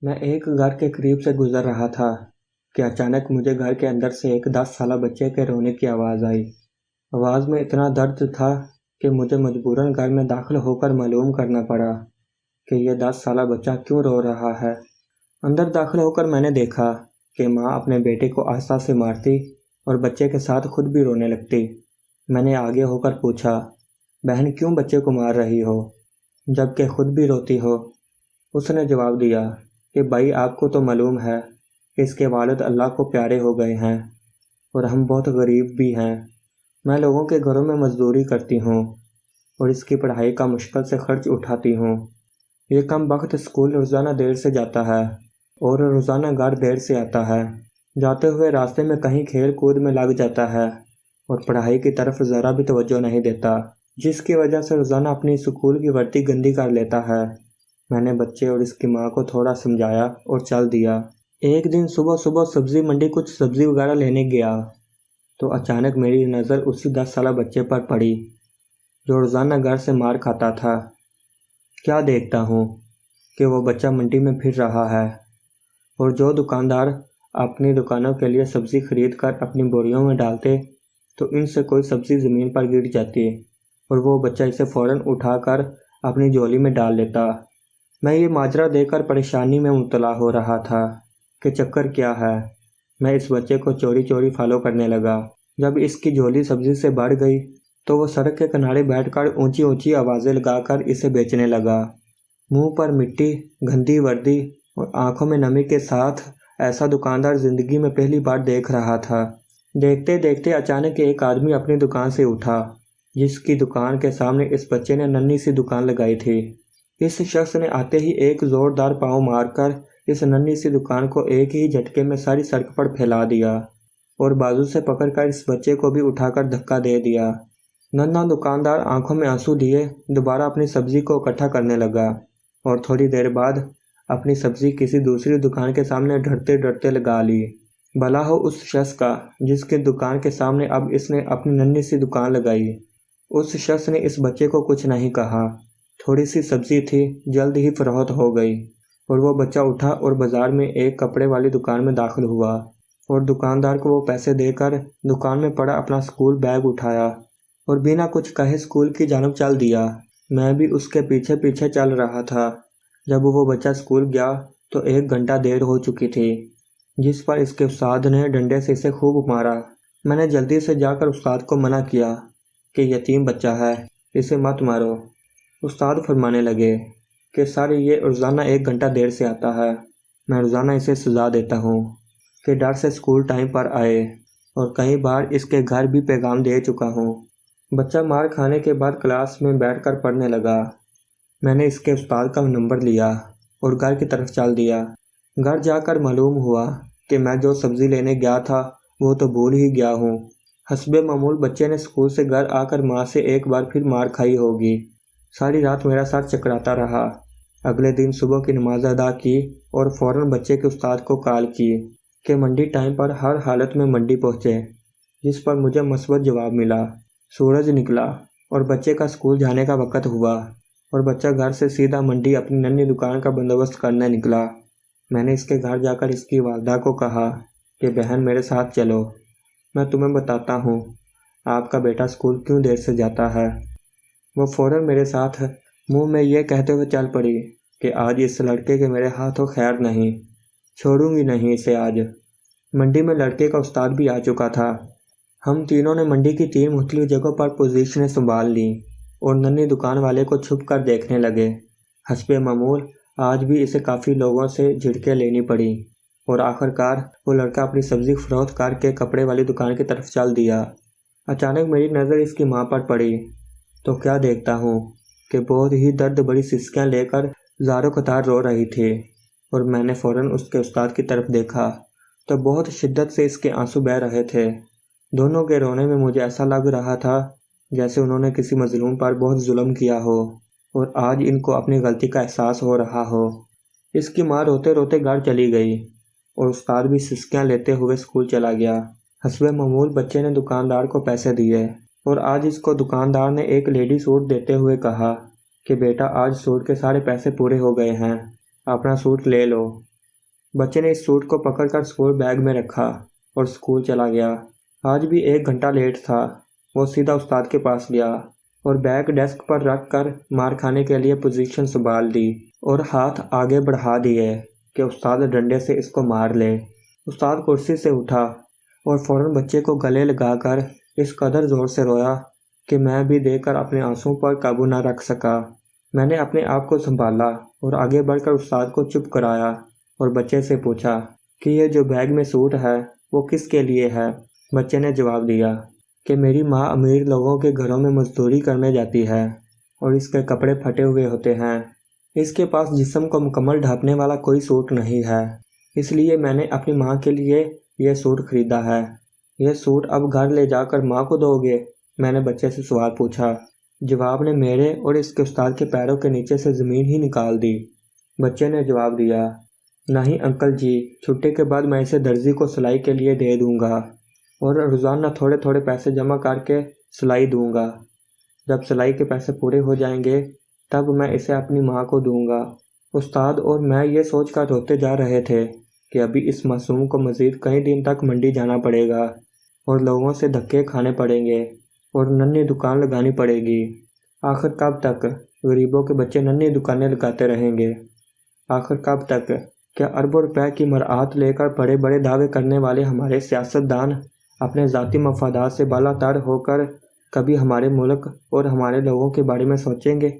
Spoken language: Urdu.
میں ایک گھر کے قریب سے گزر رہا تھا کہ اچانک مجھے گھر کے اندر سے ایک 10 سالہ بچے کے رونے کی آواز آئی۔ آواز میں اتنا درد تھا کہ مجھے مجبوراً گھر میں داخل ہو کر معلوم کرنا پڑا کہ یہ 10 سالہ بچہ کیوں رو رہا ہے۔ اندر داخل ہو کر میں نے دیکھا کہ ماں اپنے بیٹے کو آہستہ سے مارتی اور بچے کے ساتھ خود بھی رونے لگتی۔ میں نے آگے ہو کر پوچھا، بہن کیوں بچے کو مار رہی ہو جب کہ خود بھی روتی ہو؟ اس نے جواب دیا کہ بھائی آپ کو تو معلوم ہے کہ اس کے والد اللہ کو پیارے ہو گئے ہیں اور ہم بہت غریب بھی ہیں۔ میں لوگوں کے گھروں میں مزدوری کرتی ہوں اور اس کی پڑھائی کا مشکل سے خرچ اٹھاتی ہوں۔ یہ کم بخت اسکول روزانہ دیر سے جاتا ہے اور روزانہ گھر دیر سے آتا ہے۔ جاتے ہوئے راستے میں کہیں کھیل کود میں لگ جاتا ہے اور پڑھائی کی طرف ذرا بھی توجہ نہیں دیتا، جس کی وجہ سے روزانہ اپنی اسکول کی وردی گندی کر لیتا ہے۔ میں نے بچے اور اس کی ماں کو تھوڑا سمجھایا اور چل دیا۔ ایک دن صبح صبح سبزی منڈی کچھ سبزی وغیرہ لینے گیا تو اچانک میری نظر اسی 10 سالہ بچے پر پڑی جو روزانہ گھر سے مار کھاتا تھا۔ کیا دیکھتا ہوں کہ وہ بچہ منڈی میں پھر رہا ہے اور جو دکاندار اپنی دکانوں کے لیے سبزی خرید کر اپنی بوریوں میں ڈالتے تو ان سے کوئی سبزی زمین پر گر جاتی اور وہ بچہ اسے فوراً اٹھا کر اپنی جھولی میں ڈال لیتا۔ میں یہ ماجرا دیکھ کر پریشانی میں مبتلا ہو رہا تھا کہ چکر کیا ہے۔ میں اس بچے کو چوری چوری فالو کرنے لگا۔ جب اس کی جھولی سبزی سے بڑھ گئی تو وہ سڑک کے کنارے بیٹھ کر اونچی اونچی آوازیں لگا کر اسے بیچنے لگا۔ منہ پر مٹی، گندی وردی اور آنکھوں میں نمی کے ساتھ ایسا دکاندار زندگی میں پہلی بار دیکھ رہا تھا۔ دیکھتے دیکھتے اچانک ایک آدمی اپنی دکان سے اٹھا جس کی دکان کے سامنے اس بچے نے ننھی سی دکان لگائی تھی۔ اس شخص نے آتے ہی ایک زوردار پاؤں مار کر اس ننھی سی دکان کو ایک ہی جھٹکے میں ساری سڑک پر پھیلا دیا اور بازو سے پکڑ کر اس بچے کو بھی اٹھا کر دھکا دے دیا۔ ننھا دکاندار آنکھوں میں آنسو لیے دوبارہ اپنی سبزی کو اکٹھا کرنے لگا اور تھوڑی دیر بعد اپنی سبزی کسی دوسری دکان کے سامنے ڈرتے ڈرتے لگا لی۔ بھلا ہو اس شخص کا جس کی دکان کے سامنے اب اس نے اپنی ننھی سی دکان لگائی۔ اس شخص نے اس بچے کو کچھ نہیں کہا۔ تھوڑی سی سبزی تھی، جلد ہی فروخت ہو گئی اور وہ بچہ اٹھا اور بازار میں ایک کپڑے والی دکان میں داخل ہوا اور دکاندار کو وہ پیسے دے کر دکان میں پڑا اپنا اسکول بیگ اٹھایا اور بنا کچھ کہے اسکول کی جانب چل دیا۔ میں بھی اس کے پیچھے پیچھے چل رہا تھا۔ جب وہ بچہ اسکول گیا تو 1 گھنٹہ دیر ہو چکی تھی، جس پر اس کے استاد نے ڈنڈے سے اسے خوب مارا۔ میں نے جلدی سے جا کر استاد کو منع کیا کہ یتیم بچہ ہے، اسے مت مارو۔ استاد فرمانے لگے کہ سر یہ روزانہ 1 گھنٹہ دیر سے آتا ہے، میں روزانہ اسے سزا دیتا ہوں کہ ڈر سے اسکول ٹائم پر آئے اور کئی بار اس کے گھر بھی پیغام دے چکا ہوں۔ بچہ مار کھانے کے بعد کلاس میں بیٹھ کر پڑھنے لگا۔ میں نے اس کے استاد کا نمبر لیا اور گھر کی طرف چل دیا۔ گھر جا کر معلوم ہوا کہ میں جو سبزی لینے گیا تھا وہ تو بھول ہی گیا ہوں۔ حسب معمول بچے نے اسکول سے گھر آ کر ماں سے ایک بار پھر مار کھائی ہوگی۔ ساری رات میرا سر چکراتا رہا۔ اگلے دن صبح کی نماز ادا کی اور فوراً بچے کے استاد کو کال کی کہ منڈی ٹائم پر ہر حالت میں منڈی پہنچے، جس پر مجھے مثبت جواب ملا۔ سورج نکلا اور بچے کا اسکول جانے کا وقت ہوا اور بچہ گھر سے سیدھا منڈی اپنی ننھی دکان کا بندوبست کرنے نکلا۔ میں نے اس کے گھر جا کر اس کی والدہ کو کہا کہ بہن میرے ساتھ چلو، میں تمہیں بتاتا ہوں آپ کا بیٹا اسکول کیوں دیر سے جاتا ہے۔ وہ فوراً میرے ساتھ منہ میں یہ کہتے ہوئے چل پڑی کہ آج اس لڑکے کے میرے ہاتھوں خیر نہیں، چھوڑوں گی نہیں اسے آج۔ منڈی میں لڑکے کا استاد بھی آ چکا تھا۔ ہم تینوں نے منڈی کی 3 مختلف جگہوں پر پوزیشنیں سنبھال لیں اور ننھی دکان والے کو چھپ کر دیکھنے لگے۔ حسب معمول آج بھی اسے کافی لوگوں سے جھڑکیں لینی پڑی اور آخر کار وہ لڑکا اپنی سبزی فروخت کر کے کپڑے والی دکان کی طرف چل دیا۔ اچانک میری نظر اس کی ماں پر پڑی تو کیا دیکھتا ہوں کہ بہت ہی درد بڑی سسکیاں لے کر زاروں قطار رو رہی تھی اور میں نے فوراً اس کے استاد کی طرف دیکھا تو بہت شدت سے اس کے آنسو بہہ رہے تھے۔ دونوں کے رونے میں مجھے ایسا لگ رہا تھا جیسے انہوں نے کسی مظلوم پر بہت ظلم کیا ہو اور آج ان کو اپنی غلطی کا احساس ہو رہا ہو۔ اس کی ماں روتے روتے گھر چلی گئی اور استاد بھی سسکیاں لیتے ہوئے اسکول چلا گیا۔ حسب معمول بچے نے دکاندار کو پیسے دیے اور آج اس کو دکاندار نے ایک لیڈی سوٹ دیتے ہوئے کہا کہ بیٹا آج سوٹ کے سارے پیسے پورے ہو گئے ہیں، اپنا سوٹ لے لو۔ بچے نے اس سوٹ کو پکڑ کر اسکول بیگ میں رکھا اور اسکول چلا گیا۔ آج بھی 1 گھنٹہ لیٹ تھا۔ وہ سیدھا استاد کے پاس گیا اور بیگ ڈیسک پر رکھ کر مار کھانے کے لیے پوزیشن سنبھال دی اور ہاتھ آگے بڑھا دیے کہ استاد ڈنڈے سے اس کو مار لے۔ استاد کرسی سے اٹھا اور فوراً بچے کو گلے لگا کر اس قدر زور سے رویا کہ میں بھی دیکھ کر اپنے آنسوؤں پر قابو نہ رکھ سکا۔ میں نے اپنے آپ کو سنبھالا اور آگے بڑھ کر استاد کو چپ کرایا اور بچے سے پوچھا کہ یہ جو بیگ میں سوٹ ہے وہ کس کے لیے ہے؟ بچے نے جواب دیا کہ میری ماں امیر لوگوں کے گھروں میں مزدوری کرنے جاتی ہے اور اس کے کپڑے پھٹے ہوئے ہوتے ہیں۔ اس کے پاس جسم کو مکمل ڈھانپنے والا کوئی سوٹ نہیں ہے، اس لیے میں نے اپنی ماں کے لیے یہ سوٹ خریدا ہے۔ یہ سوٹ اب گھر لے جا کر ماں کو دو گے؟ میں نے بچے سے سوال پوچھا۔ جواب نے میرے اور اس کے استاد کے پیروں کے نیچے سے زمین ہی نکال دی۔ بچے نے جواب دیا، نہیں انکل جی، چھٹی کے بعد میں اسے درزی کو سلائی کے لیے دے دوں گا اور روزانہ تھوڑے تھوڑے پیسے جمع کر کے سلائی دوں گا۔ جب سلائی کے پیسے پورے ہو جائیں گے تب میں اسے اپنی ماں کو دوں گا۔ استاد اور میں یہ سوچ کر روتے جا رہے تھے کہ ابھی اس معصوم کو مزید کئی دن تک منڈی جانا پڑے گا اور لوگوں سے دھکے کھانے پڑیں گے اور ننھی دکان لگانی پڑے گی۔ آخر کب تک غریبوں کے بچے ننھی دکانیں لگاتے رہیں گے؟ آخر کب تک؟ کیا اربوں روپے کی مراعات لے کر بڑے بڑے دعوے کرنے والے ہمارے سیاستدان اپنے ذاتی مفادات سے بالا تر ہو کر کبھی ہمارے ملک اور ہمارے لوگوں کے بارے میں سوچیں گے؟